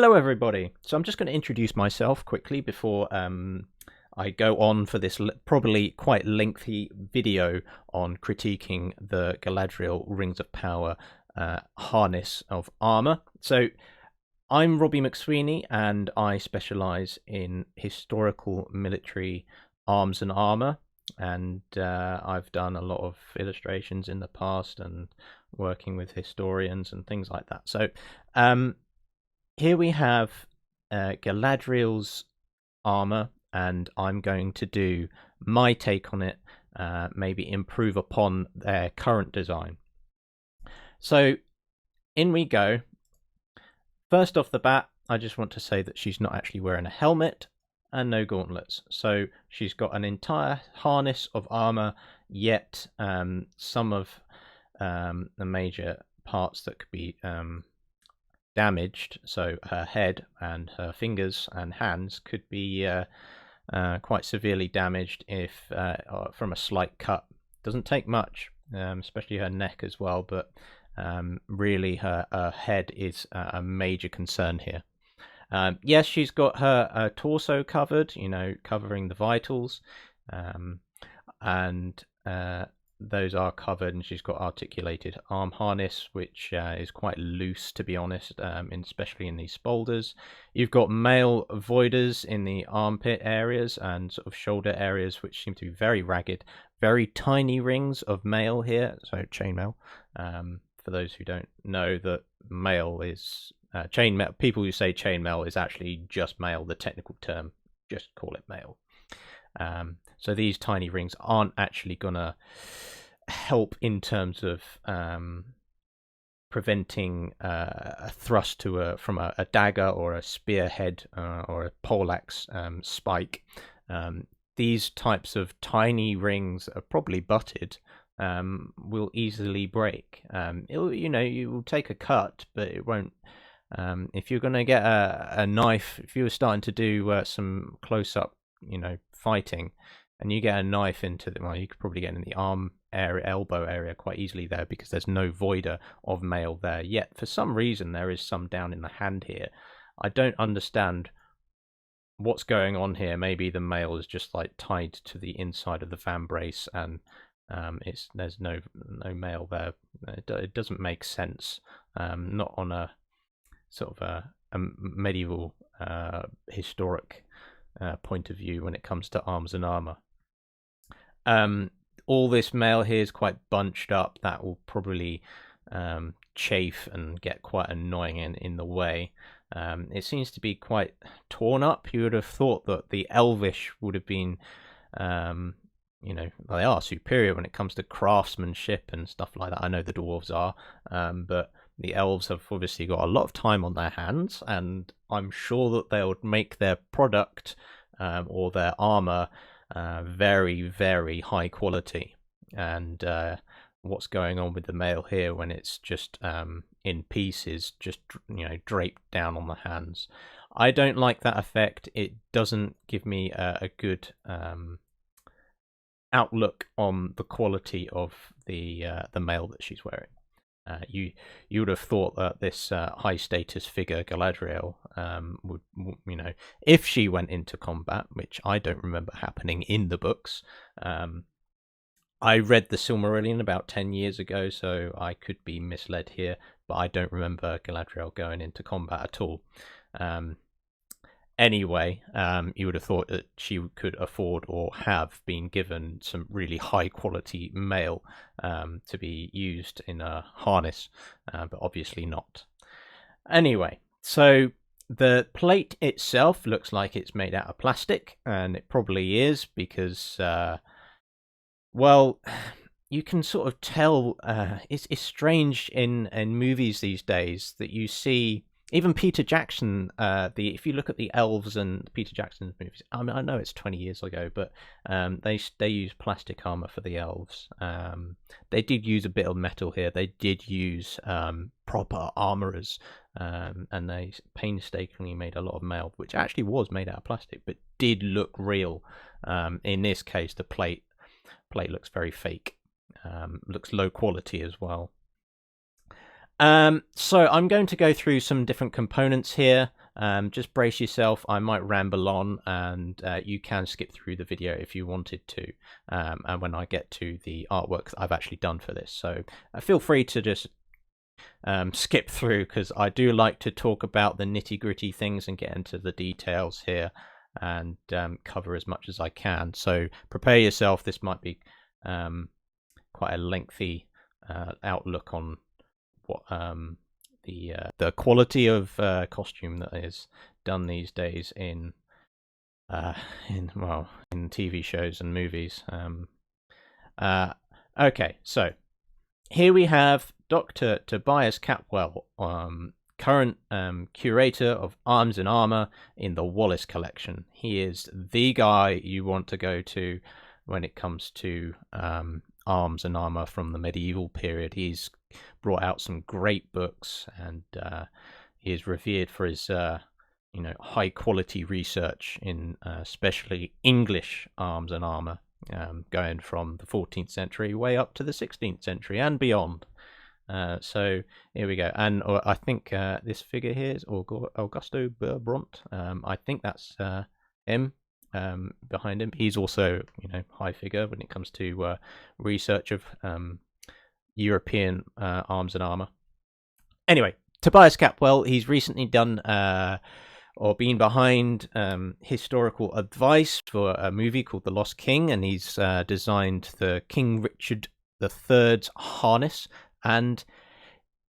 Hello, everybody. So I'm just going to introduce myself quickly before I go on for this probably quite lengthy video on critiquing the Galadriel Rings of Power harness of armor. So I'm Robbie McSweeney, and I specialise in historical military arms and armor. And I've done a lot of illustrations in the past and working with historians and things like that. So here we have Galadriel's armor, and I'm going to do my take on it, maybe improve upon their current design. So in we go. First off the bat, I just want to say that she's not actually wearing a helmet and no gauntlets. So she's got an entire harness of armor, yet some of the major parts that could be damaged, so her head and her fingers and hands could be quite severely damaged if from a slight cut. Doesn't take much, especially her neck as well, but really her head is a major concern here. Yes, she's got her torso covered, covering the vitals, and those are covered, and she's got articulated arm harness, which is quite loose, to be honest, especially in these spolders. You've got mail voiders in the armpit areas and sort of shoulder areas, which seem to be very ragged. Very tiny rings of mail here, so chainmail. For those who don't know, that mail is chainmail. People who say chainmail is actually just mail. The technical term, just call it mail. So these tiny rings aren't actually gonna help in terms of preventing a thrust from a dagger or a spearhead or a poleaxe spike. These types of tiny rings are probably butted. Will easily break. You will take a cut, but it won't. If you're going to get a knife, if you were starting to do some close-up, fighting, and you get a knife into the, well, you could probably get in the arm area, elbow area quite easily there, because there's no voider of mail there yet. For some reason, there is some down in the hand here. I don't understand what's going on here. Maybe the mail is just like tied to the inside of the fan brace, and there's no mail there. It doesn't make sense. Not on a sort of a medieval historic point of view when it comes to arms and armor. All this mail here is quite bunched up. That will probably chafe and get quite annoying in the way. It seems to be quite torn up. You would have thought that the Elvish would have been they are superior when it comes to craftsmanship and stuff like that. I know the dwarves are, but the elves have obviously got a lot of time on their hands, and I'm sure that they would make their product or their armor very, very high quality. And what's going on with the mail here when it's just in pieces, just draped down on the hands? I don't like that effect. It doesn't give me a good outlook on the quality of the mail that she's wearing. You would have thought that this high status figure Galadriel would, if she went into combat, which I don't remember happening in the books. I read the Silmarillion about 10 years ago, so I could be misled here, but I don't remember Galadriel going into combat at all. Anyway, you would have thought that she could afford or have been given some really high quality mail to be used in a harness, but obviously not. Anyway, so the plate itself looks like it's made out of plastic, and it probably is because, you can sort of tell. It's strange in movies these days that you see. Even Peter Jackson, if you look at the elves and Peter Jackson's movies, I mean, I know it's 20 years ago, but they use plastic armor for the elves. They did use a bit of metal here. They did use proper armorers, and they painstakingly made a lot of mail, which actually was made out of plastic, but did look real. In this case, the plate looks very fake. Looks low quality as well. So I'm going to go through some different components here. just brace yourself. I might ramble on, and you can skip through the video if you wanted to, and when I get to the artwork that I've actually done for this. So feel free to just skip through, because I do like to talk about the nitty-gritty things and get into the details here, and cover as much as I can. So prepare yourself. This might be quite a lengthy outlook on what the quality of costume that is done these days in TV shows and movies. Okay, so here we have Dr. Tobias Capwell, current curator of arms and armor in the Wallace collection. He is the guy you want to go to when it comes to arms and armor from the medieval period. He's brought out some great books, and he is revered for his high quality research in especially English arms and armor, going from the 14th century way up to the 16th century and beyond. So here we go, and I think this figure here is Augusto Bront. I think that's him behind him. He's also high figure when it comes to research of European arms and armor. Anyway, Tobias Capwell, he's recently done or been behind historical advice for a movie called The Lost King, and he's designed the King Richard III's harness, and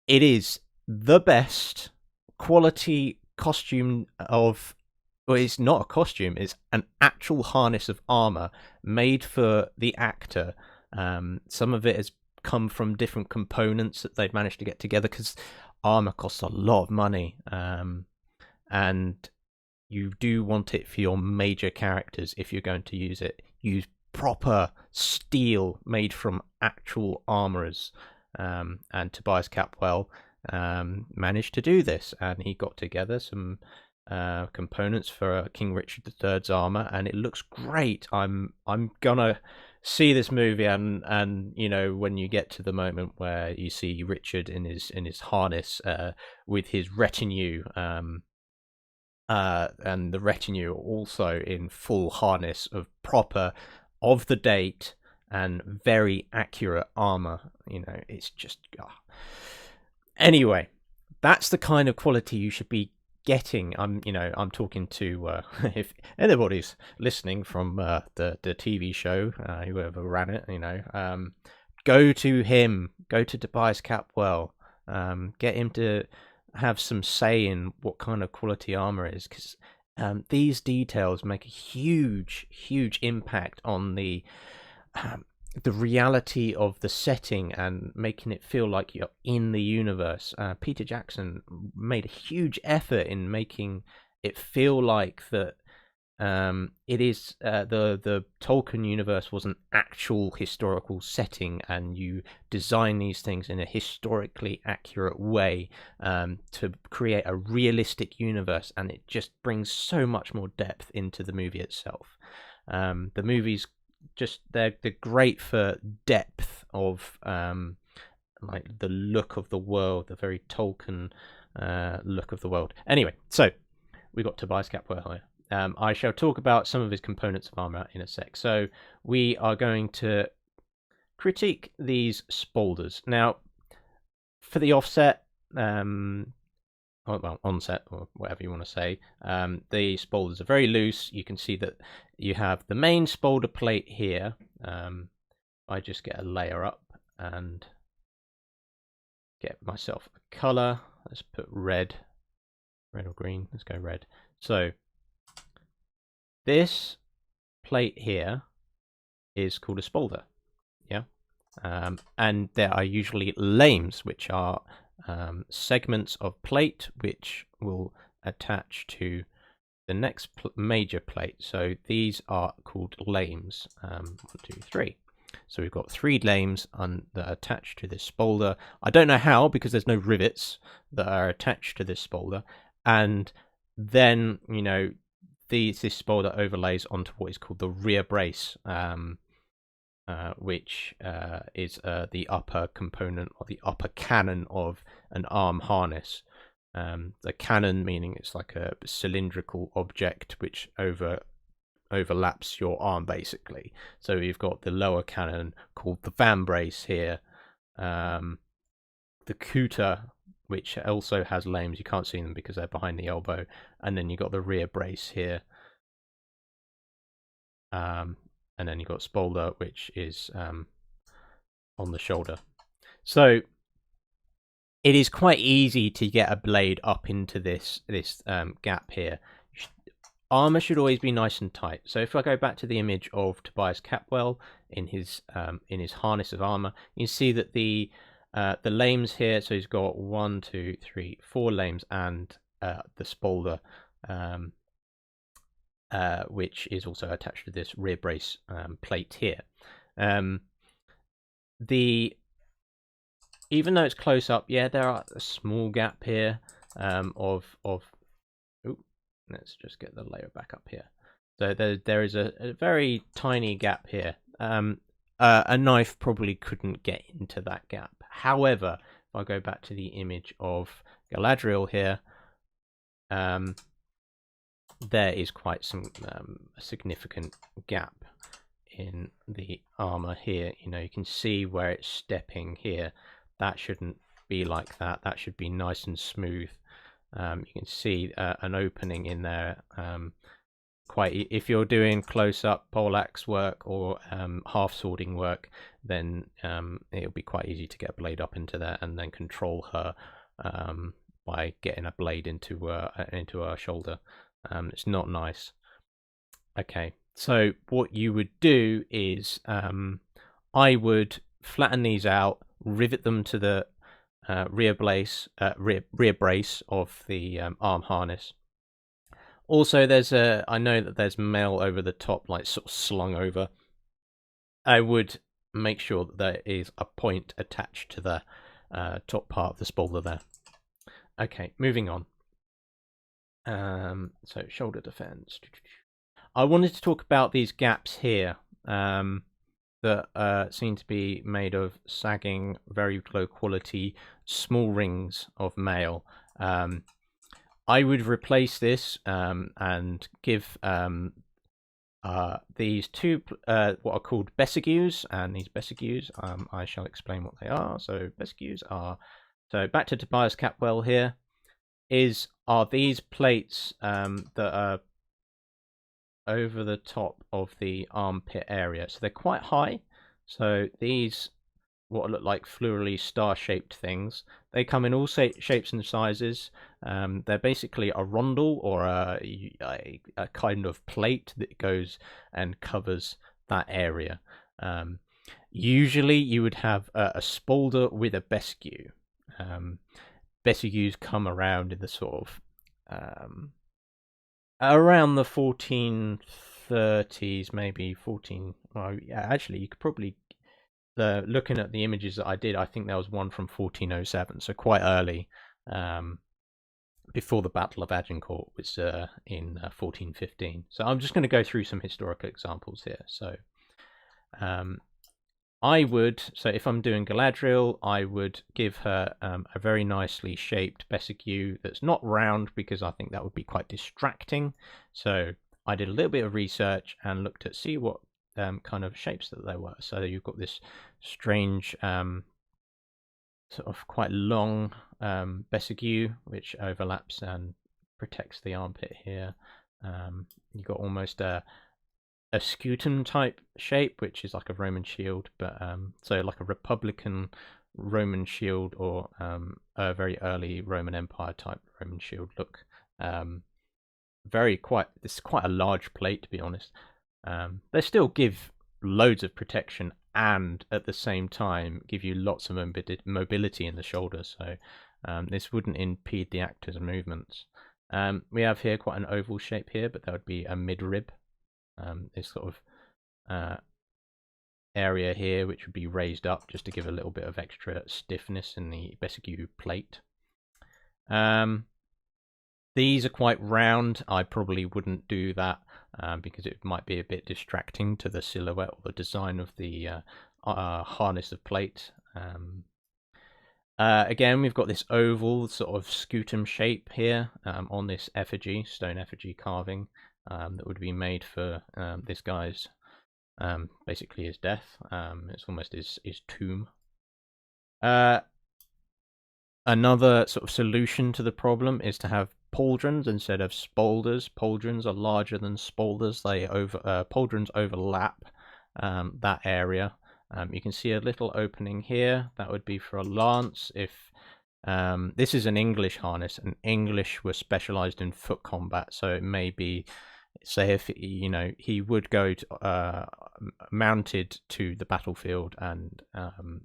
it is the best quality costume of, well, it's not a costume, it's an actual harness of armor made for the actor. Some of it has come from different components that they've managed to get together, because armor costs a lot of money, and you do want it for your major characters. If you're going to use it, use proper steel made from actual armorers, and Tobias Capwell managed to do this, and he got together some components for King Richard III's armor, and it looks great. I'm gonna see this movie, and when you get to the moment where you see Richard in his harness with his retinue, and the retinue also in full harness of proper, of the date, and very accurate armor, it's just Anyway, that's the kind of quality you should be getting. I'm talking to if anybody's listening from the TV show, whoever ran it, go to him, go to Tobias Capwell, get him to have some say in what kind of quality armor is, because these details make a huge impact on the reality of the setting and making it feel like you're in the universe. Peter Jackson made a huge effort in making it feel like that it is the Tolkien universe was an actual historical setting, and you design these things in a historically accurate way to create a realistic universe, and it just brings so much more depth into the movie itself. The movies they're great for depth of like the look of the world, the very Tolkien look of the world. Anyway, so we got Tobias Capwell here. I shall talk about some of his components of armor in a sec. So we are going to critique these spolders. Now, for the offset, onset, or whatever you want to say, the spolders are very loose. You can see that you have the main spolder plate here. I just get a layer up and get myself a color. Let's put red or green. Let's go red. So this plate here is called a spolder, yeah, and there are usually lames, which are segments of plate which will attach to the next major plate. So these are called lames. 1, 2, 3. So we've got 3 lames that are attached to this spolder. I don't know how, because there's no rivets that are attached to this spolder, and then this spolder overlays onto what is called the rear brace, which is the upper component or the upper cannon of an arm harness. The cannon, meaning it's like a cylindrical object which overlaps your arm basically. So you've got the lower cannon called the van brace here, the cooter, which also has lames. You can't see them because they're behind the elbow, and then you've got the rear brace here, and then you've got spolder, which is on the shoulder. So it is quite easy to get a blade up into this gap here. Armor should always be nice and tight. So if I go back to the image of Tobias Capwell in his harness of armor, you see that the lames here. So he's got 1, 2, 3, 4 lames and the spolder, which is also attached to this rear brace plate here. Even though it's close up, yeah, there are a small gap here of. Let's just get the layer back up here. So there is a very tiny gap here. A knife probably couldn't get into that gap. However, if I go back to the image of Galadriel here, there is quite some significant gap in the armor here. You know, you can see where it's stepping here. That shouldn't be like that. That should be nice and smooth. You can see an opening in there. If you're doing close-up poleaxe work or half swording work, then it'll be quite easy to get a blade up into there and then control her by getting a blade into her shoulder. It's not nice. Okay, so what you would do is I would flatten these out, rivet them to the rear brace of the arm harness. Also, I know that there's mail over the top, like sort of slung over. I would make sure that there is a point attached to the top part of the spolder there. Okay, moving on. So shoulder defense. I wanted to talk about these gaps here. That seem to be made of sagging, very low quality, small rings of mail. I would replace this and give these two what are called Besegus, and these Besegus, I shall explain what they are. So Besegus are, so back to Tobias Capwell here, are these plates that are over the top of the armpit area. So they're quite high. So these, what look like florally star-shaped things, they come in all shapes and sizes. They're basically a rondel or a kind of plate that goes and covers that area. Usually you would have a spolder with a Besegu. Besegus come around in the sort of around the 1430s, maybe 14. Well, yeah, actually, you could probably. Looking at the images that I did, I think there was one from 1407, so quite early, before the Battle of Agincourt was in 1415. So I'm just going to go through some historical examples here. So so if I'm doing Galadriel, I would give her a very nicely shaped Besegu that's not round, because I think that would be quite distracting. So I did a little bit of research and looked at see what kind of shapes that they were. So you've got this strange sort of quite long Besegu which overlaps and protects the armpit here. You've got almost a scutum type shape, which is like a Roman shield, but so like a Republican Roman shield, or a very early Roman Empire type Roman shield look. This is quite a large plate, to be honest. They still give loads of protection and at the same time give you lots of mobility in the shoulder, so this wouldn't impede the actor's movements. We have here quite an oval shape here, but that would be a mid-rib. This sort of area here, which would be raised up just to give a little bit of extra stiffness in the Besegu plate. These are quite round. I probably wouldn't do that because it might be a bit distracting to the silhouette or the design of the harness of plate. Again, we've got this oval sort of scutum shape here on this effigy, stone effigy carving that would be made for this guy's basically his death. It's almost his tomb. Another sort of solution to the problem is to have pauldrons instead of spolders. Pauldrons are larger than spolders. Pauldrons overlap that area. You can see a little opening here. That would be for a lance. If this is an English harness, and English were specialized in foot combat, so it may be, say, if he would go to, mounted to the battlefield, and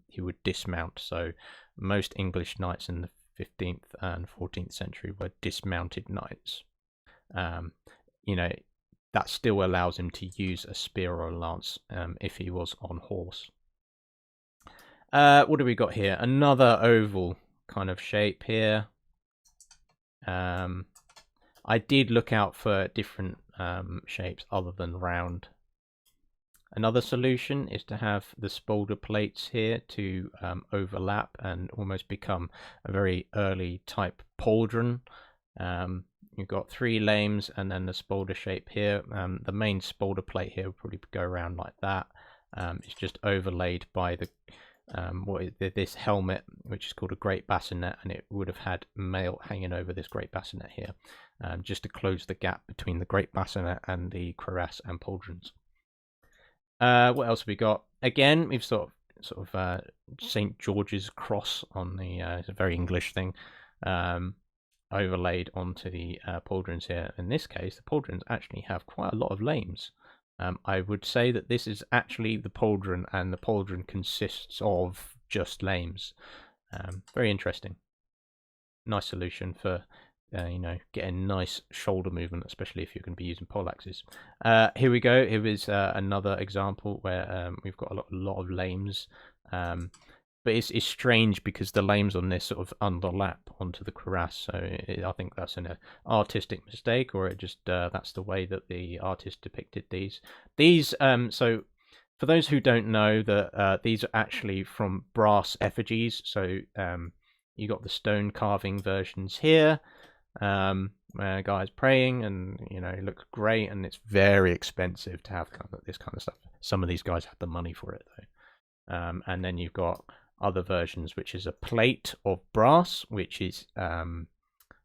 he would dismount. So most English knights in the 15th and 14th century were dismounted knights. That still allows him to use a spear or a lance if he was on horse. What do we got here? Another oval kind of shape here. I did look out for different shapes other than round. Another solution is to have the spolder plates here to overlap and almost become a very early type pauldron. You've got 3 lames and then the spolder shape here. The main spolder plate here will probably go around like that. It's just overlaid by the this helmet, which is called a great bassinet, and it would have had mail hanging over this great bassinet here, just to close the gap between the great bassinet and the cuirass and pauldrons. What else have we got? Again, we've sort of St. George's cross on the it's a very English thing, overlaid onto the pauldrons here. In this case, the pauldrons actually have quite a lot of lames. I would say that this is actually the pauldron, and the pauldron consists of just lames. Very interesting. Nice solution for getting nice shoulder movement, especially if you're going to be using poleaxes. Here we go. Here is another example where we've got a lot of lames. But it's strange because the lames on this sort of underlap onto the cuirass, so I think that's an artistic mistake, or it just that's the way that the artist depicted these. So for those who don't know, these are actually from brass effigies. So you got the stone carving versions here, where a guy's praying, and it looks great, and it's very expensive to have this kind of stuff. Some of these guys have the money for it though. And then you've got other versions, which is a plate of brass, which is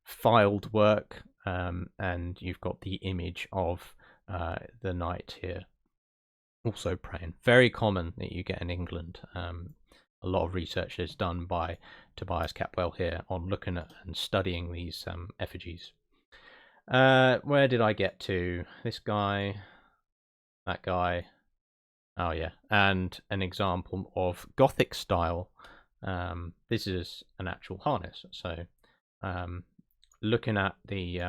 filed work, and you've got the image of the knight here also praying. Very common that you get in England. A lot of research is done by Tobias Capwell here on looking at and studying these effigies. Where did I get to? This guy, that guy. Oh yeah, and an example of Gothic style. This is an actual harness. So, looking at the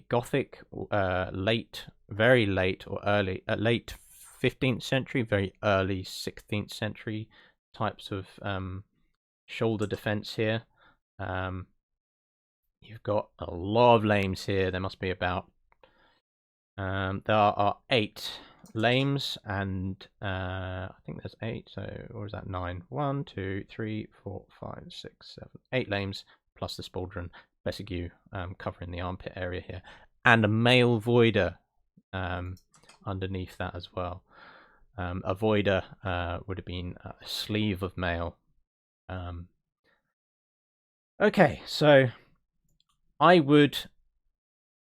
Gothic very late or early, late 15th century, very early 16th century types of shoulder defense here. You've got a lot of lames here. There must be about there are 8 lames, and I think there's 8, so or is that 9? 1, 2, 3, 4, 5, 6, 7, 8 lames plus the pauldron Besegus covering the armpit area here, and a mail voider underneath that as well. A voider would have been a sleeve of mail. Okay, so I would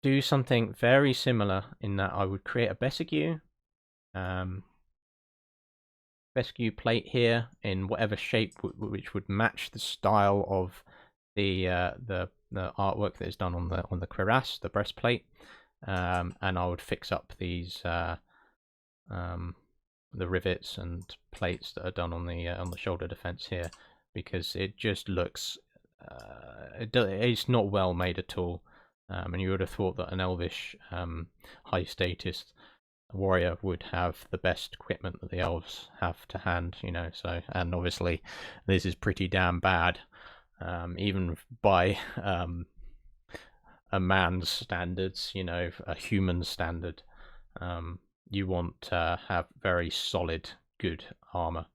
do something very similar in that I would create a Besegus plate here in whatever shape which would match the style of the artwork that is done on the cuirass, the breastplate, and I would fix up these the rivets and plates that are done on the shoulder defense here, because it just looks it's not well made at all. And you would have thought that an elvish high status warrior would have the best equipment that the elves have to hand, so, and obviously this is pretty damn bad, even by a man's standards, a human standard. You want to have very solid, good armor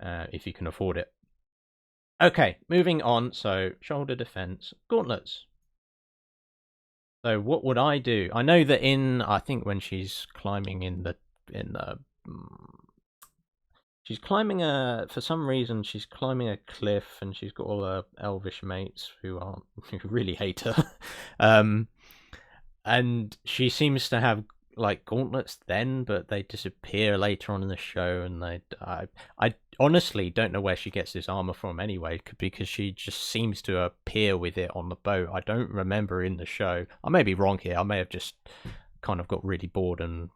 if you can afford it. Okay, moving on. So shoulder defense, gauntlets. So what would I do? I know that I think when she's climbing she's climbing for some reason she's climbing a cliff, and she's got all her elvish mates who really hate her. um, and she seems to have like gauntlets then, but they disappear later on in the show, and I honestly don't know where she gets this armor from anyway, because she just seems to appear with it on the boat. I don't remember in the show. I may be wrong here. I may have just kind of got really bored and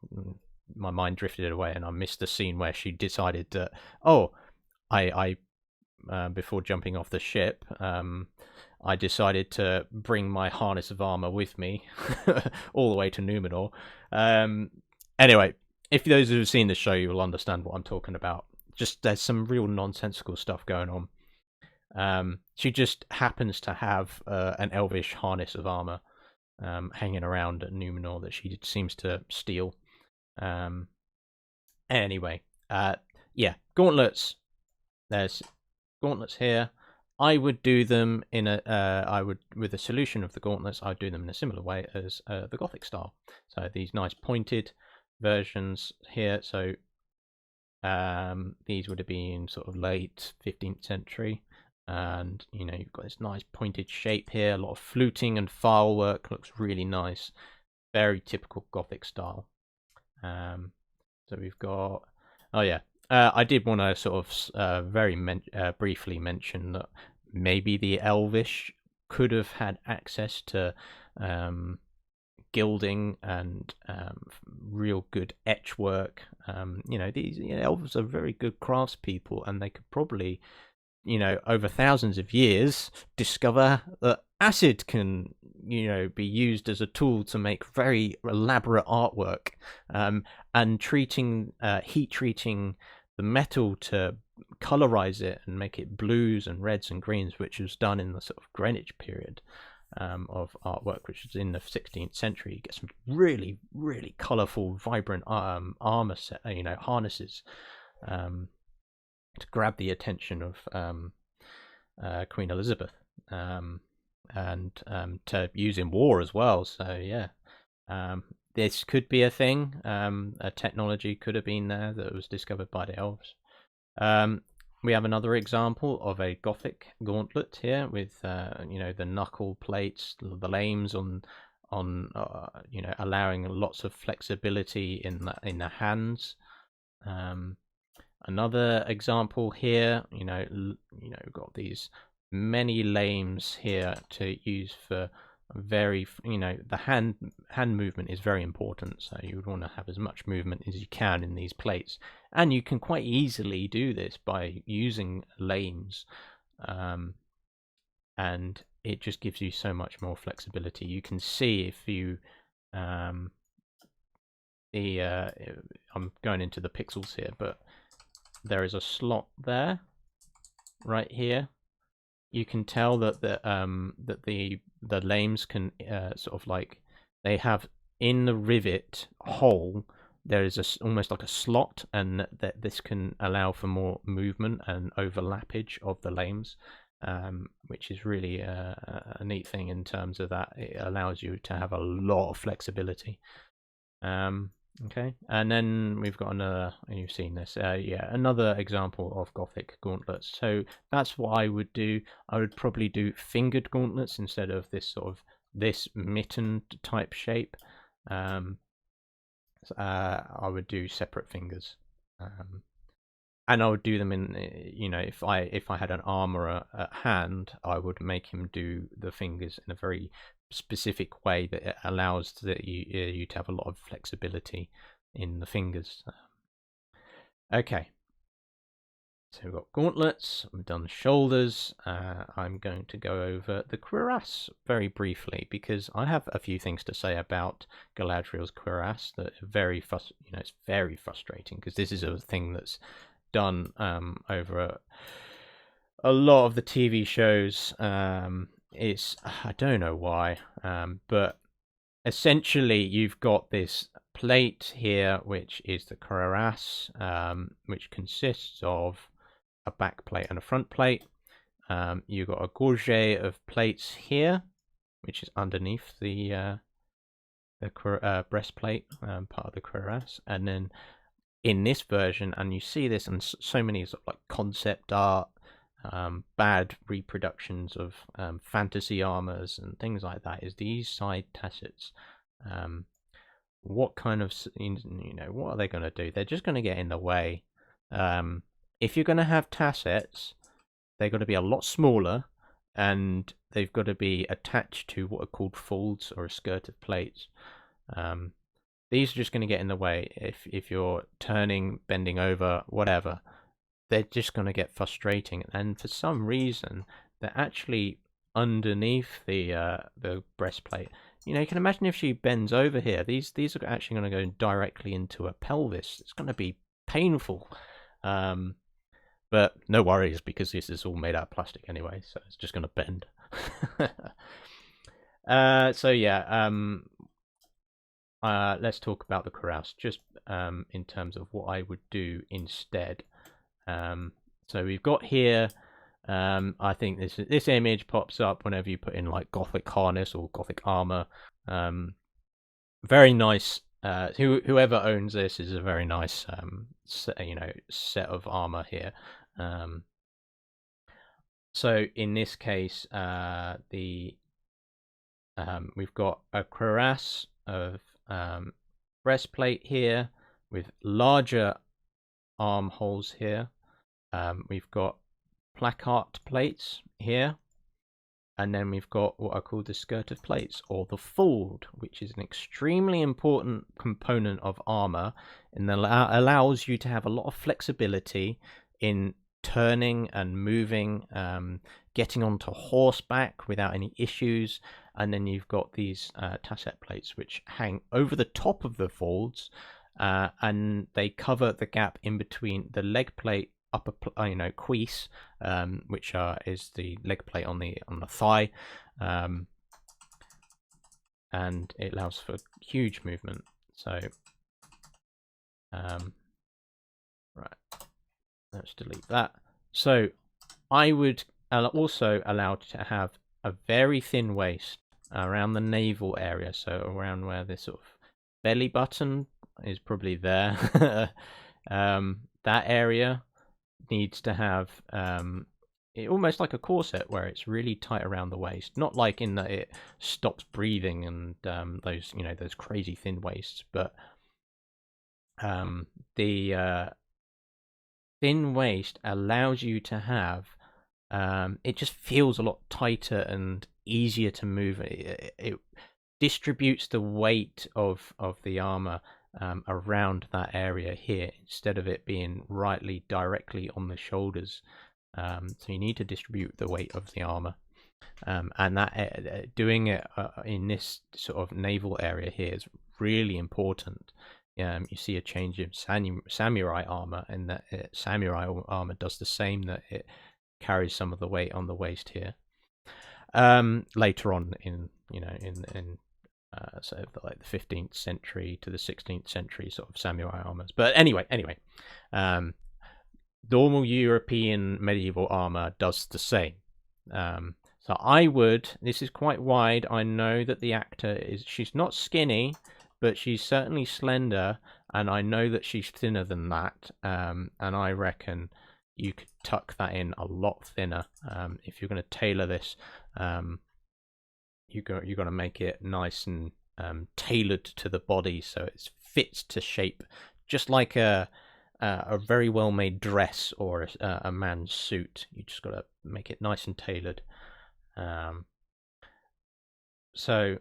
my mind drifted away, and I missed the scene where she decided that, oh, I before jumping off the ship, I decided to bring my harness of armor with me all the way to Numenor. Anyway, if those who've seen the show, you will understand what I'm talking about. Just there's some real nonsensical stuff going on. She just happens to have an elvish harness of armor hanging around at Numenor that she seems to steal. Anyway, yeah, gauntlets. There's gauntlets here. I would do them with a solution of the gauntlets. I'd do them in a similar way as the Gothic style. So these nice pointed versions here. So these would have been sort of late 15th century, and you've got this nice pointed shape here. A lot of fluting and file work, looks really nice. Very typical Gothic style. So we've got, oh yeah, I did want to sort of very briefly mention that maybe the Elvish could have had access to gilding and real good etch work. These elves are very good craftspeople, and they could probably, over thousands of years, discover that acid can, be used as a tool to make very elaborate artwork, and heat treating the metal to colorize it and make it blues and reds and greens, which was done in the sort of Greenwich period of artwork, which is in the 16th century. You get some really, really colorful, vibrant armor set, harnesses to grab the attention of Queen Elizabeth, and to use in war as well. So yeah, this could be a thing. A technology could have been there that was discovered by the elves. We have another example of a Gothic gauntlet here with the knuckle plates, the lames on allowing lots of flexibility in the hands. Another example here, we've got these many lames here to use for very, the hand movement is very important, so you would want to have as much movement as you can in these plates, and you can quite easily do this by using lames, and it just gives you so much more flexibility. You can see if you I'm going into the pixels here, but there is a slot there right here. You can tell that the lames can sort of like, they have in the rivet hole, there is almost like a slot, and that this can allow for more movement and overlappage of the lames, which is really a neat thing in terms of that. It allows you to have a lot of flexibility. Okay, and then we've got another, you've seen this, another example of Gothic gauntlets. So that's what I would do. I would probably do fingered gauntlets instead of this sort of mitten type shape. I would do separate fingers, and I would do them in, if I had an armorer at hand, I would make him do the fingers in a very specific way that it allows you to have a lot of flexibility in the fingers. Okay, so we've got gauntlets, we've done shoulders. I'm going to go over the cuirass very briefly, because I have a few things to say about Galadriel's cuirass that are very it's very frustrating, because this is a thing that's done over a lot of the TV shows. I don't know why, but essentially you've got this plate here, which is the cuirass, which consists of a back plate and a front plate. You've got a gorget of plates here, which is underneath the breastplate, part of the cuirass, and then in this version, and you see this in so many sort of like concept art, bad reproductions of fantasy armors and things like that, is these side tassets. What kind of, what are they going to do? They're just going to get in the way. If you're going to have tassets, they're going to be a lot smaller, and they've got to be attached to what are called folds or a skirt of plates. These are just going to get in the way if you're turning, bending over, whatever. They're just going to get frustrating, and for some reason, they're actually underneath the breastplate. You can imagine if she bends over here, these are actually going to go directly into her pelvis. It's going to be painful. But no worries, because this is all made out of plastic anyway, so it's just going to bend. So yeah, let's talk about the cuirass, just in terms of what I would do instead. So we've got here, I think this image pops up whenever you put in like Gothic harness or Gothic armor. Very nice. Whoever owns this is a very nice set of armor here. So in this case, we've got a cuirass of breastplate here with larger armholes here. We've got placard plates here, and then we've got what are called the skirt of plates, or the fold, which is an extremely important component of armor, and allows you to have a lot of flexibility in turning and moving, getting onto horseback without any issues. And then you've got these tasset plates which hang over the top of the folds, and they cover the gap in between the leg plate upper cuisse, which is the leg plate on the thigh, and it allows for huge movement. So right, let's delete that. So I would also allow to have a very thin waist around the navel area, so around where this sort of belly button is probably there. That area needs to have almost like a corset, where it's really tight around the waist, not like in that it stops breathing and those crazy thin waists, but the thin waist allows you to have it just feels a lot tighter and easier to move. It distributes the weight of the armor around that area here, instead of it being directly on the shoulders. So you need to distribute the weight of the armor, and that doing it in this sort of navel area here is really important. You see a change in samurai armor, and that samurai armor does the same, that it carries some of the weight on the waist here. Later on in sort of like the 15th century to the 16th century sort of samurai armors. But anyway, normal European medieval armor does the same. So this is quite wide. I know that the actor she's not skinny, but she's certainly slender, and I know that she's thinner than that. And I reckon you could tuck that in a lot thinner. If you're going to tailor this, you're going to make it nice and tailored to the body, so it fits to shape, just like a very well made dress or a man's suit. You just got to make it nice and tailored. So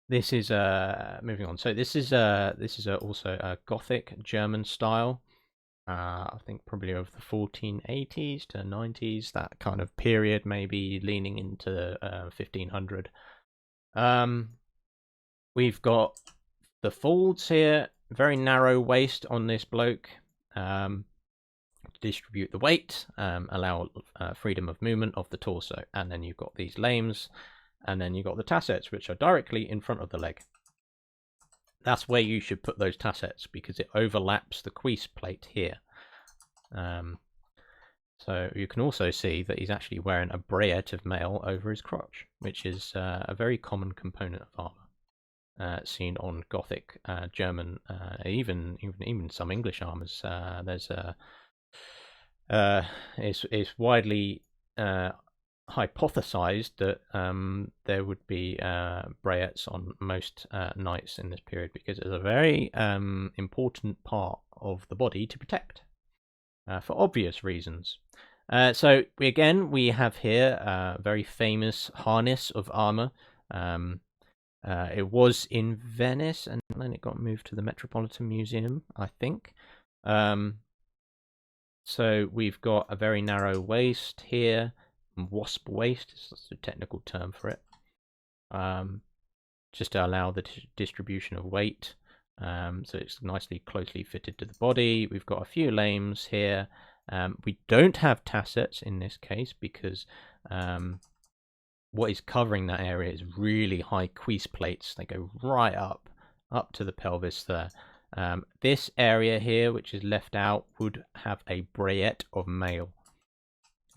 this is moving on. So this is also a Gothic German style. I think probably over the 1480s to 90s, that kind of period, maybe leaning into 1500. We've got the folds here, very narrow waist on this bloke, to distribute the weight, allow freedom of movement of the torso. And then you've got these lames, and then you've got the tassets, which are directly in front of the leg. That's where you should put those tassets, because it overlaps the cuisse plate here. So you can also see that he's actually wearing a braid of mail over his crotch, which is a very common component of armor, seen on Gothic, German, even some English armors. It's widely hypothesized that there would be brayettes on most knights in this period because it's a very important part of the body to protect for obvious reasons. So we have here a very famous harness of armor. It was in Venice and then it got moved to the Metropolitan Museum, I think. So we've got a very narrow waist here. Wasp waist is the technical term for it. Just to allow the distribution of weight. So it's nicely closely fitted to the body. We've got a few lames here. We don't have tassets in this case because what is covering that area is really high cuisse plates. They go right up to the pelvis there. This area here, which is left out, would have a brayette of mail.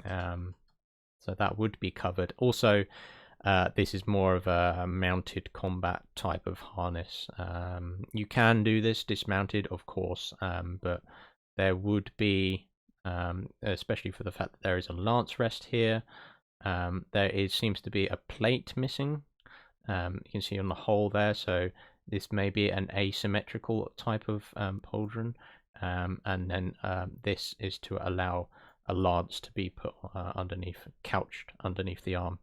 So that would be covered. Also, this is more of a mounted combat type of harness. You can do this dismounted, of course, but there would be, especially for the fact that there is a lance rest here, seems to be a plate missing. You can see on the hole there, so this may be an asymmetrical type of pauldron, and then this is to allow a lance to be put couched underneath the arm.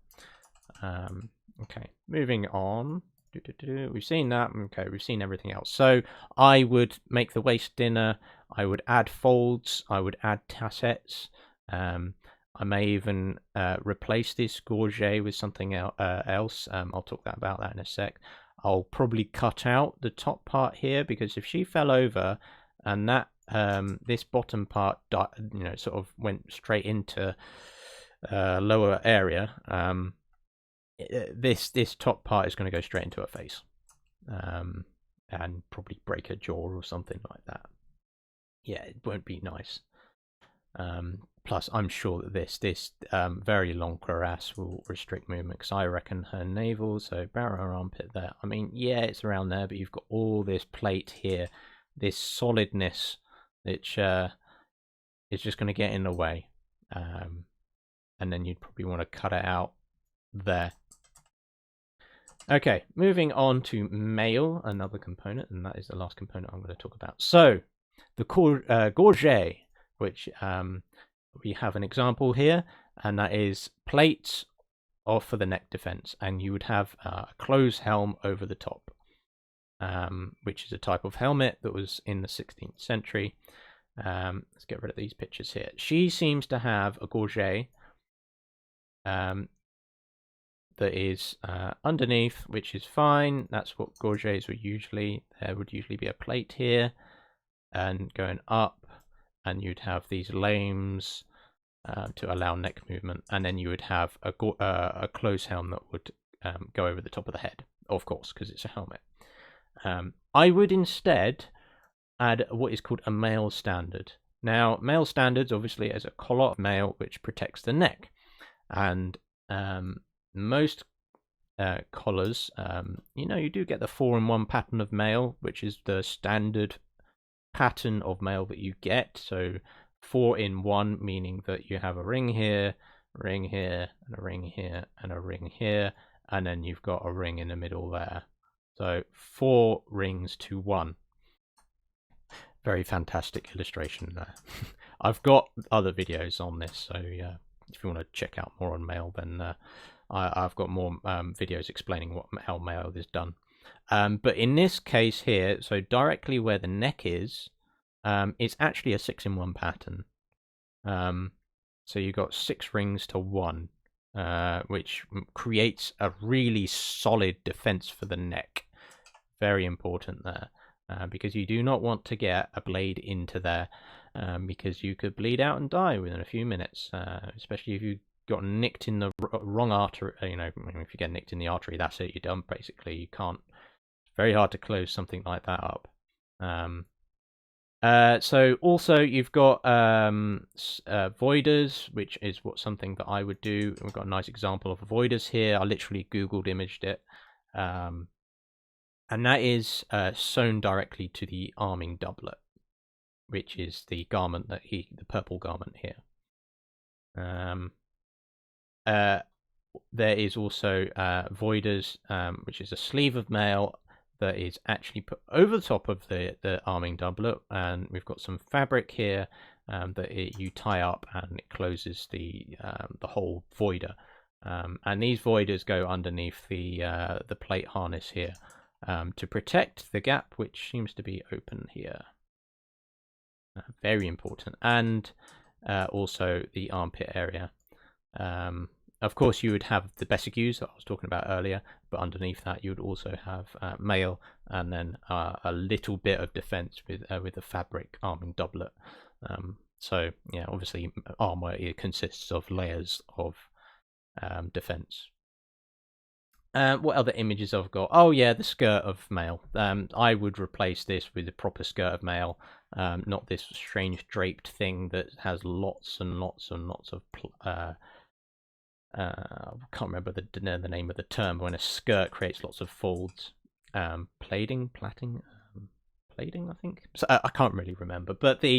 Okay, moving on. We've seen that. Okay, we've seen everything else. So I would make the waist thinner. I would add folds. I would add tassets. I may even replace this gorget with something else. I'll talk about that in a sec. I'll probably cut out the top part here because if she fell over and that this bottom part, sort of went straight into lower area, this top part is going to go straight into her face, and probably break her jaw or something like that. Yeah, it won't be nice. Plus, I'm sure that this very long cuirass will restrict movement because I reckon her navel, so about her armpit there. I mean, yeah, it's around there, but you've got all this plate here, this solidness, which is just going to get in the way. And then you'd probably want to cut it out there. Okay, moving on to mail, another component, and that is the last component I'm going to talk about. So, the gorget, which we have an example here, and that is plates for the neck defense, and you would have a closed helm over the top, which is a type of helmet that was in the 16th century. Let's get rid of these pictures here. She seems to have a gorget that is underneath, which is fine. That's what gorgets were usually. There would usually be a plate here and going up, and you'd have these lames to allow neck movement, and then you would have a closed helm that would go over the top of the head, of course, because it's a helmet. I would instead add what is called a mail standard. Now, mail standards obviously is a collar of mail which protects the neck, and most collars, you do get the 4-in-1 pattern of mail, which is the standard pattern of mail that you get. So 4-in-1, meaning that you have a ring here, and a ring here, and a ring here, and then you've got a ring in the middle there. So 4 rings to 1. Very fantastic illustration there. I've got other videos on this, so yeah, if you want to check out more on mail, then I've got more videos explaining how mail is done. But in this case here, so directly where the neck is, it's actually a 6-in-1 pattern. So you've got 6 rings to 1, which creates a really solid defense for the neck. Very important there, because you do not want to get a blade into there, because you could bleed out and die within a few minutes, especially if you got nicked in the wrong artery. If you get nicked in the artery, that's it, you're done basically. You can't, it's very hard to close something like that up. So also you've got voiders, which is something that I would do. We've got a nice example of voiders here. I literally Googled imaged it, and that is sewn directly to the arming doublet, which is the garment that the purple garment here. There is also voiders, which is a sleeve of mail that is actually put over the top of the arming doublet, and we've got some fabric here that you tie up and it closes the whole voider. And these voiders go underneath the plate harness here to protect the gap, which seems to be open here. Very important. And also the armpit area. Of course, you would have the Besegus that I was talking about earlier, but underneath that you would also have mail, and then a little bit of defense with the fabric arming doublet. So yeah, obviously armor, it consists of layers of defense. What other images I've got? Oh yeah, the skirt of mail. I would replace this with a proper skirt of mail, not this strange draped thing that has lots and lots and lots of I can't remember the name of the term, when a skirt creates lots of folds. Plating, I think. So, I can't really remember, but the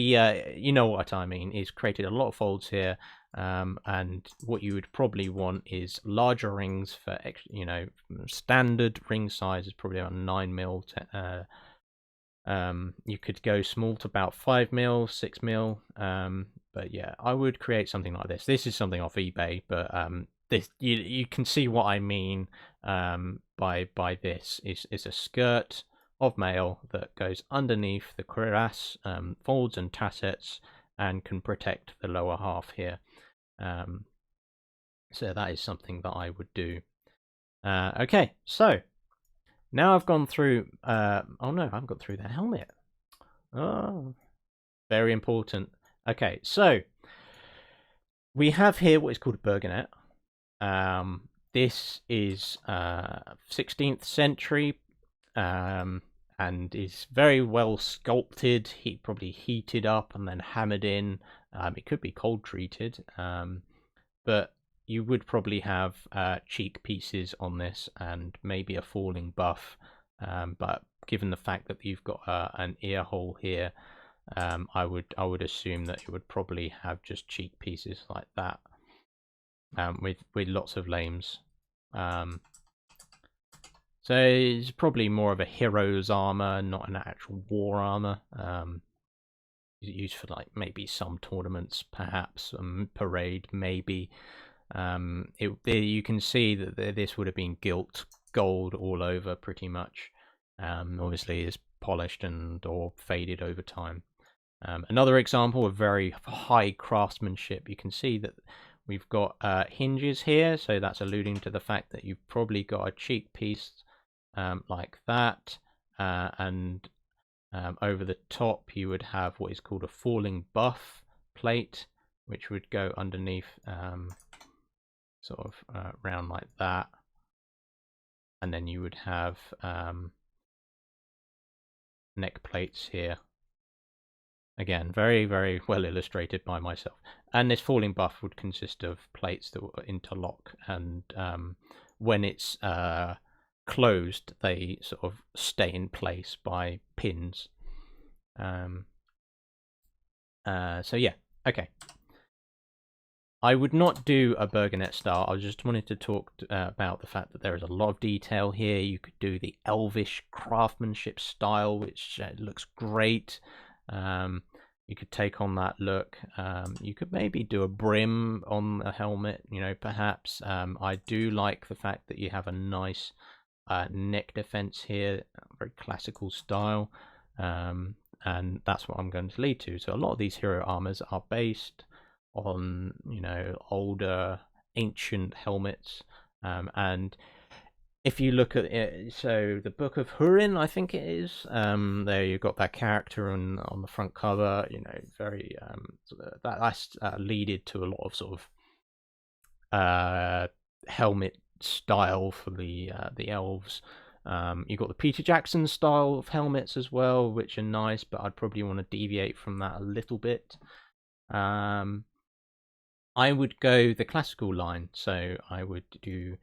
you know what I mean. Is created a lot of folds here, and what you would probably want is larger rings for standard ring size is probably around 9mm. You could go small to about 5mm, 6mm. But yeah, I would create something like this. This is something off eBay, but this you can see what I mean by this. Is a skirt of mail that goes underneath the cuirass, folds and tassets, and can protect the lower half here. So that is something that I would do. Okay, so now I've gone through. Oh no, I haven't got through the helmet. Oh, very important. Okay, so we have here what is called a burgonet. This is 16th century, and is very well sculpted. Probably heated up and then hammered in. It could be cold treated, but you would probably have cheek pieces on this and maybe a falling buff. But given the fact that you've got an ear hole here, I would assume that it would probably have just cheek pieces like that, with lots of lames. So it's probably more of a hero's armor, not an actual war armor. Used for like maybe some tournaments, perhaps parade, maybe. You can see that this would have been gilt gold all over, pretty much. Obviously, is polished or faded over time. Another example of very high craftsmanship. You can see that we've got hinges here, so that's alluding to the fact that you've probably got a cheek piece like that, and over the top you would have what is called a falling buff plate, which would go underneath, sort of round like that, and then you would have neck plates here. Again, very, very well illustrated by myself. And this falling buff would consist of plates that will interlock, and when it's closed, they sort of stay in place by pins. So yeah, okay. I would not do a burgonet style. I just wanted to talk about the fact that there is a lot of detail here. You could do the elvish craftsmanship style, which looks great. You could take on that look. You could maybe do a brim on a helmet, perhaps. I do like the fact that you have a nice neck defense here, very classical style, and that's what I'm going to lead to. So a lot of these hero armors are based on older ancient helmets, and if you look at it, so the Book of Hurin, I think it is, there you've got that character on the front cover, very that's leaded to a lot of sort of helmet style for the elves. You've got the Peter Jackson style of helmets as well, which are nice, but I'd probably want to deviate from that a little bit. I would go the classical line, so I would do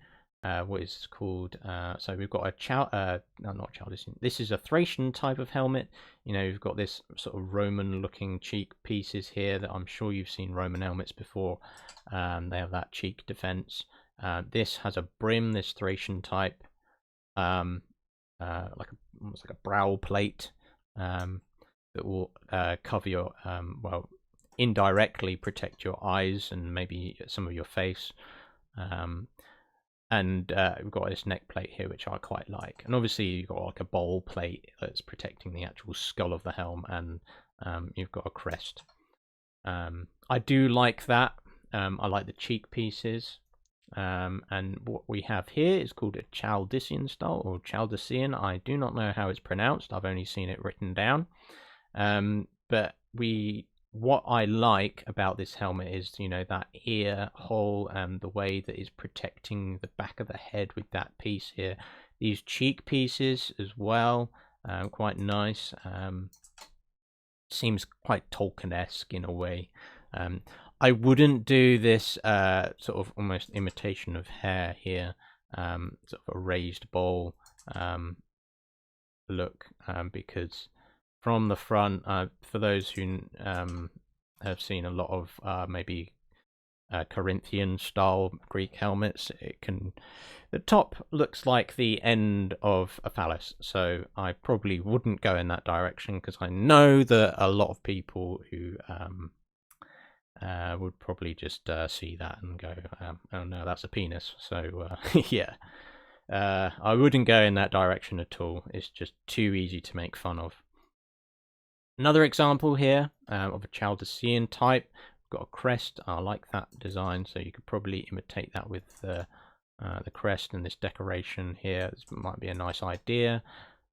what is called. So we've got a no, not Chaldean. This is a Thracian type of helmet. You know, you've got this sort of Roman-looking cheek pieces here that I'm sure you've seen Roman helmets before. They have that cheek defense. This has a brim, this Thracian type, almost like a brow plate that will cover your well, indirectly protect your eyes and maybe some of your face. And we've got this neck plate here, which I quite like. And obviously you've got like a bowl plate that's protecting the actual skull of the helm, and you've got a crest. I do like that. I like the cheek pieces. And what we have here is called a Chaldean style, or Chaldean. I do not know how it's pronounced. I've only seen it written down. But what I like about this helmet is, you know, that ear hole and the way that it's protecting the back of the head with that piece here. These cheek pieces as well, quite nice. Seems quite Tolkien-esque in a way. I wouldn't do this sort of almost imitation of hair here, sort of a raised bowl look, because from the front, for those who have seen a lot of maybe Corinthian style Greek helmets, the top looks like the end of a phallus, so I probably wouldn't go in that direction, because I know that a lot of people who would probably just see that and go, oh no, that's a penis. So yeah, I wouldn't go in that direction at all. It's just too easy to make fun of. Another example here of a Chaldean type. We've got a crest. I like that design, so you could probably imitate that with the crest and this decoration here. This might be a nice idea.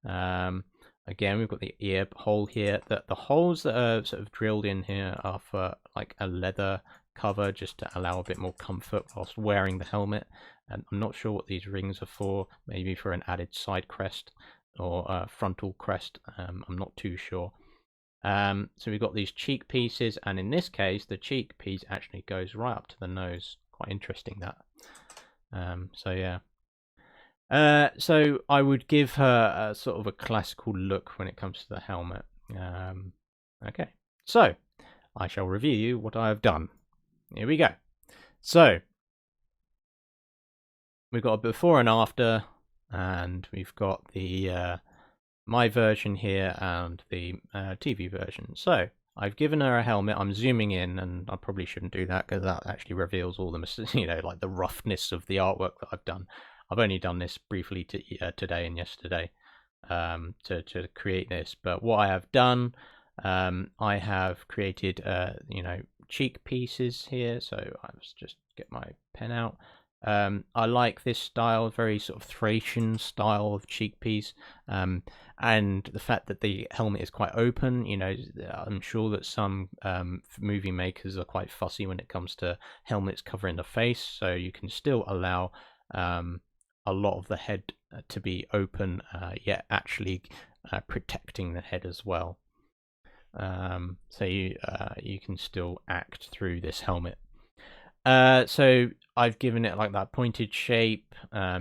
Again, we've got the ear hole here. The holes that are sort of drilled in here are for like a leather cover, just to allow a bit more comfort whilst wearing the helmet. And I'm not sure what these rings are for. Maybe for an added side crest or a frontal crest. I'm not too sure. So we've got these cheek pieces, and in this case, the cheek piece actually goes right up to the nose. Quite interesting that. So yeah. So I would give her a sort of a classical look when it comes to the helmet. Okay, so I shall review you what I have done. Here we go. So we've got a before and after, and we've got the my version here and the TV version. So I've given her a helmet. I'm zooming in, and I probably shouldn't do that because that actually reveals all the, you know, like the roughness of the artwork that I've done. I've only done this briefly today and yesterday to create this. But what I have done, I have created, you know, cheek pieces here. So I'll just get my pen out. I like this style, very sort of Thracian style of cheek piece, and the fact that the helmet is quite open. You know, I'm sure that some movie makers are quite fussy when it comes to helmets covering the face, so you can still allow a lot of the head to be open, yet actually protecting the head as well. So you can still act through this helmet. So I've given it like that pointed shape.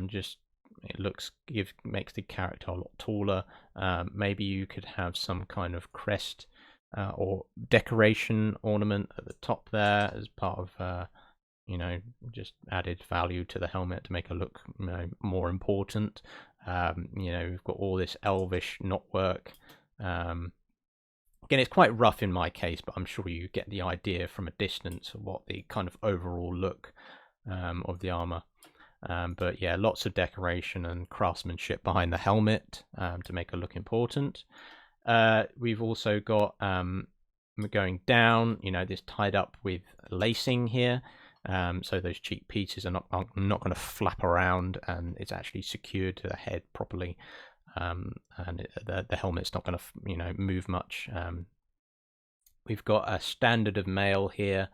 Just it makes the character a lot taller. Maybe you could have some kind of crest or decoration ornament at the top there as part of you know, just added value to the helmet to make it look, you know, more important. You know, we've got all this elvish knotwork. Again, it's quite rough in my case, but I'm sure you get the idea from a distance of what the kind of overall look of the armor. But yeah, lots of decoration and craftsmanship behind the helmet to make it look important. We've also got going down, you know, this tied up with lacing here. So those cheek pieces are not going to flap around, and it's actually secured to the head properly, and the helmet's not going to, you know, move much. We've got a standard of mail here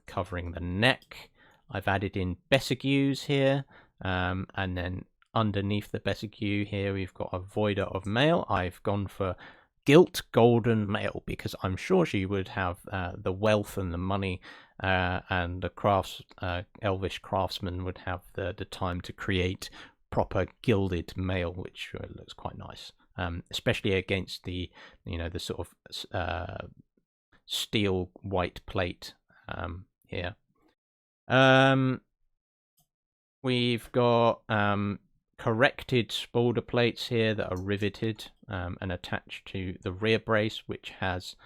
covering the neck. I've added in Besegus here, and then underneath the Besegus here, we've got a voider of mail. I've gone for gilt golden mail because I'm sure she would have the wealth and the money, and the elvish craftsman would have the time to create proper gilded mail, which looks quite nice, especially against the the sort of steel white plate here. We've got corrected spalder plates here that are riveted and attached to the rear brace, which has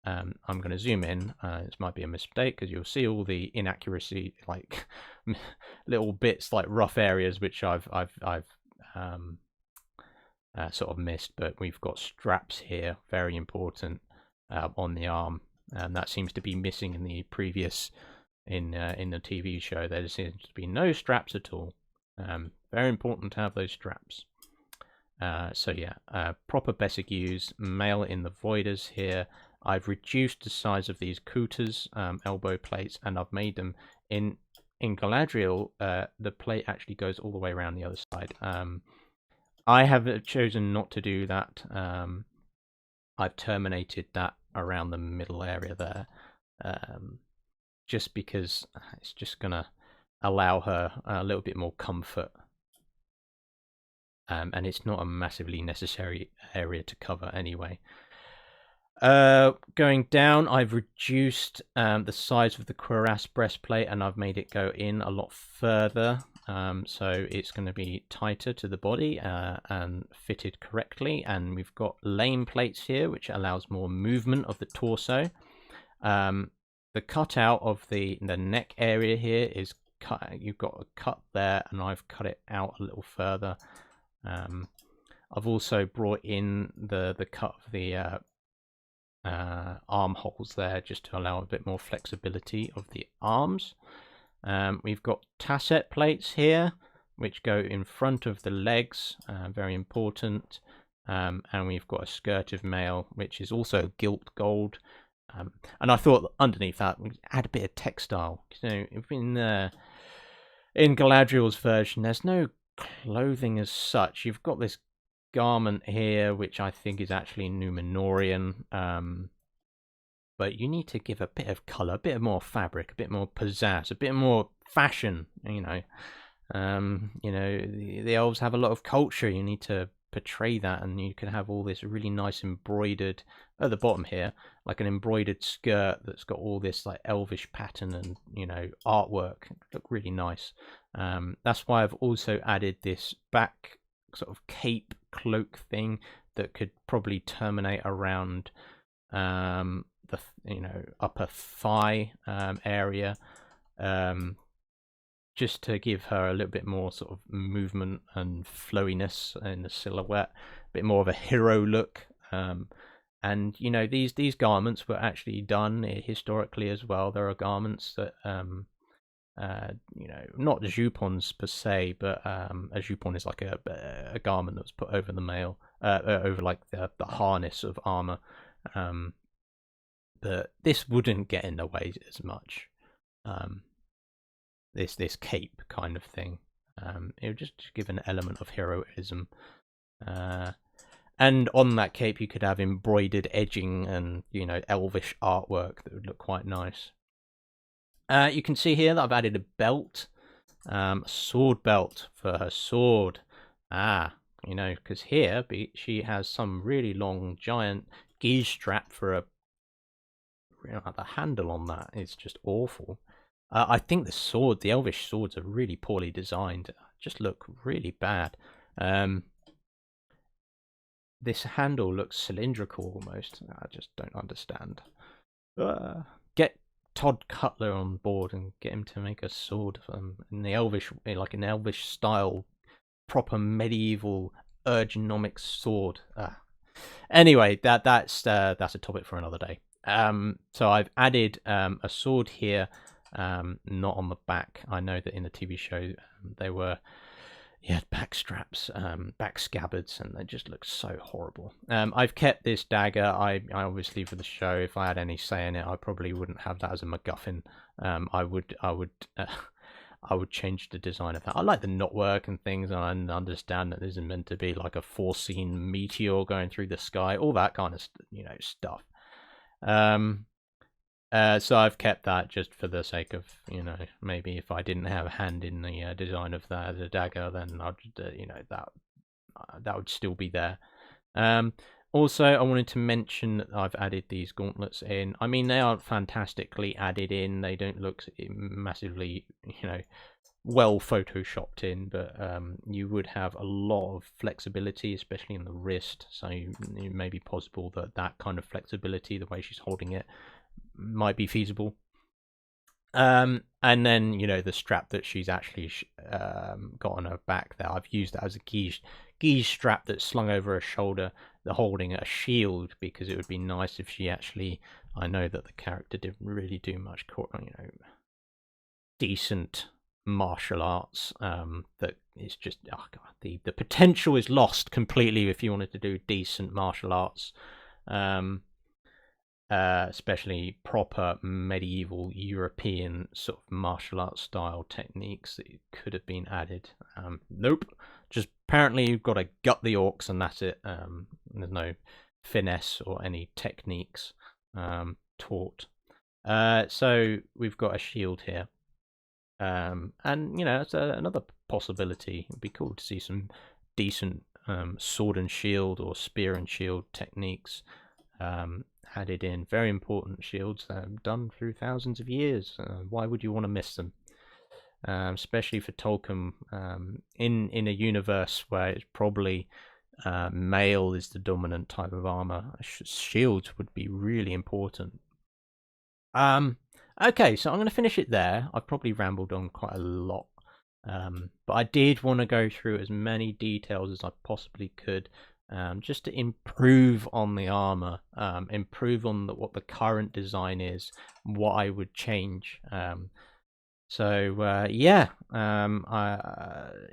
I'm going to zoom in. This might be a mistake because you'll see all the inaccuracy, like little bits, like rough areas, which I've sort of missed. But we've got straps here, very important, on the arm, and that seems to be missing in the previous in the TV show. There seems to be no straps at all. Very important to have those straps. So yeah, proper Besegus mail in the voiders here. I've reduced the size of these couters, elbow plates, and I've made them in Galadriel. The plate actually goes all the way around the other side. I have chosen not to do that. I've terminated that around the middle area there, just because it's just gonna allow her a little bit more comfort. And it's not a massively necessary area to cover anyway. Going down, I've reduced the size of the cuirass breastplate, and I've made it go in a lot further, so it's going to be tighter to the body and fitted correctly. And we've got lame plates here, which allows more movement of the torso. The cutout of the neck area here is cut. You've got a cut there, and I've cut it out a little further. I've also brought in the cut of the armholes there, just to allow a bit more flexibility of the arms. We've got tasset plates here, which go in front of the legs, very important. And we've got a skirt of mail, which is also gilt gold. And I thought underneath that we add a bit of textile. In Galadriel's version, there's no clothing as such. You've got this garment here, which I think is actually Númenórean, but you need to give a bit of colour, a bit more fabric, a bit more pizzazz, a bit more fashion. The elves have a lot of culture. You need to portray that, and you can have all this really nice embroidered at the bottom here, like an embroidered skirt that's got all this like elvish pattern and artwork. Look really nice. That's why I've also added this back sort of cape cloak thing that could probably terminate around the upper thigh area, just to give her a little bit more sort of movement and flowiness in the silhouette, a bit more of a hero look. And these garments were actually done historically as well. There are garments that not jupons per se, but a jupon is like a garment that was put over the mail, over like the harness of armor. But this wouldn't get in the way as much. This cape kind of thing. It would just give an element of heroism. And on that cape you could have embroidered edging and elvish artwork that would look quite nice. You can see here that I've added a belt, sword belt for her sword. Because here she has some really long giant gear strap for the handle on that is just awful. I think the elvish swords are really poorly designed. Just look really bad. This handle looks cylindrical almost. I just don't understand. Get Todd Cutler on board and get him to make a sword in the elvish, like an elvish style, proper medieval ergonomic sword. Anyway, that's a topic for another day. So I've added a sword here, not on the back. I know that in the TV show they had back straps, back scabbards, and they just look so horrible. I've kept this dagger. I obviously, for the show, if I had any say in it, I probably wouldn't have that as a MacGuffin. I would change the design of that. I like the knotwork and things, and I understand that this is meant to be like a foreseen meteor going through the sky, all that kind of stuff. So I've kept that just for the sake of, maybe if I didn't have a hand in the design of that as a dagger, then I'd, that would still be there. Also, I wanted to mention that I've added these gauntlets in. I mean, they aren't fantastically added in. They don't look massively, well photoshopped in, but you would have a lot of flexibility, especially in the wrist. So it may be possible that that kind of flexibility, the way she's holding it, might be feasible. And then the strap that she's actually got on her back there, I've used that as a guise strap that's slung over her shoulder, holding a shield, because it would be nice if she actually, I know that the character didn't really do much decent martial arts, that is just, oh god, the potential is lost completely if you wanted to do decent martial arts, especially proper medieval European sort of martial arts style techniques that could have been added. Nope, just apparently you've got to gut the orcs and that's it. There's no finesse or any techniques taught. So we've got a shield here, and it's another possibility. It'd be cool to see some decent sword and shield or spear and shield techniques added in. Very important shields that have done through thousands of years. Why would you want to miss them? Especially for Tolkien, in a universe where it's probably mail is the dominant type of armor. Shields would be really important. Okay, so I'm going to finish it there. I've probably rambled on quite a lot, but I did want to go through as many details as I possibly could, just to improve on the armor, improve on what the current design is, what I would change. Yeah,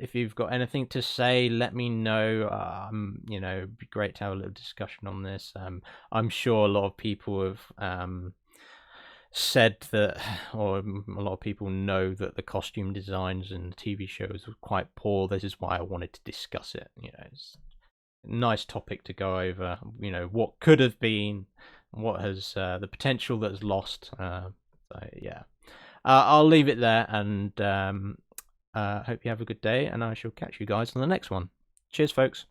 if you've got anything to say, let me know. It'd be great to have a little discussion on this. I'm sure a lot of people have said that, or a lot of people know that the costume designs in the TV shows were quite poor. This is why I wanted to discuss it. It's a nice topic to go over. What could have been, what has the potential that has lost. So yeah. I'll leave it there, and hope you have a good day, and I shall catch you guys on the next one. Cheers, folks.